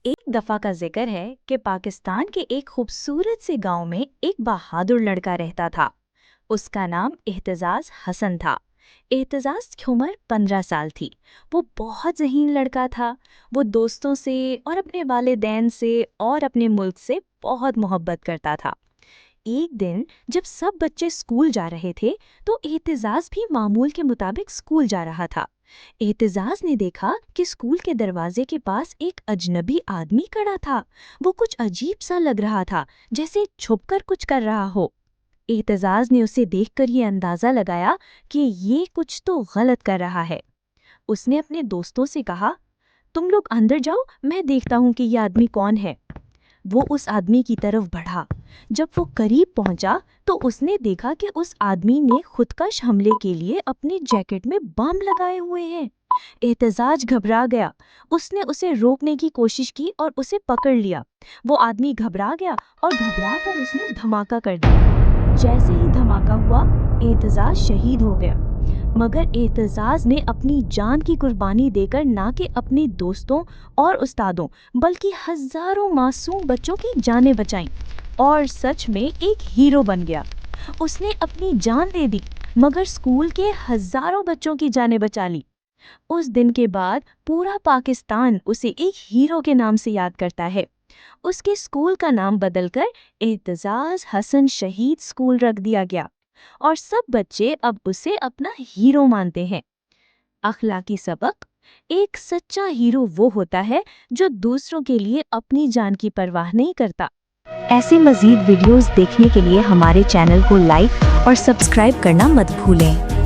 एक दफा का जिक्र है कि पाकिस्तान के एक खूबसूरत से गांव में एक बहादुर लड़का रहता था। उसका नाम एहतजाज हसन था। एहतजाज की उम्र 15 साल थी। वो बहुत ज़हीन लड़का था। वो दोस्तों से और अपने वालिदैन से और अपने मुल्क से बहुत मोहब्बत करता था। एक दिन जब सब बच्चे स्कूल जा रहे थे तो एहतजाज भी मामूल के मुताबिक स्कूल जा रहा था। एहतजाज ने देखा कि स्कूल के दरवाजे के पास एक अजनबी आदमी खड़ा था। वो कुछ अजीब सा लग रहा था, जैसे छुपकर कुछ कर रहा हो। एहतजाज ने उसे देखकर ये अंदाजा लगाया कि ये कुछ तो गलत कर रहा है। उसने अपने दोस्तों से कहा, तुम लोग अंदर जाओ, मैं देखता हूँ कि ये आदमी कौन है। वो उस आदमी की तरफ बढ़ा। जब वो करीब पहुंचा तो उसने देखा कि उस आदमी ने खुदकश हमले के लिए अपने जैकेट में बम लगाए हुए हैं। एहतजाज घबरा गया। उसने उसे रोकने की कोशिश की और उसे पकड़ लिया। वो आदमी घबरा गया और घबरा कर उसने धमाका कर दिया। जैसे ही धमाका हुआ, एहतजाज शहीद हो गया। मगर एहतजाज ने अपनी जान की कुर्बानी देकर ना कि अपने दोस्तों और उस्तादों बल्कि हजारों मासूम बच्चों की जानें बचाईं और सच में एक हीरो बन गया। उसने अपनी जान दे दी मगर स्कूल के हजारों बच्चों की जानें बचा ली। उस दिन के बाद पूरा पाकिस्तान उसे एक हीरो के नाम से याद करता है। उसके स्कूल का नाम बदलकर एहतजाज हसन शहीद स्कूल रख दिया गया और सब बच्चे अब उसे अपना हीरो मानते हैं। अखलाकी सबक: एक सच्चा हीरो वो होता है जो दूसरों के लिए अपनी जान की परवाह नहीं करता। ऐसे मजीद वीडियोस देखने के लिए हमारे चैनल को लाइक और सब्सक्राइब करना मत भूलें।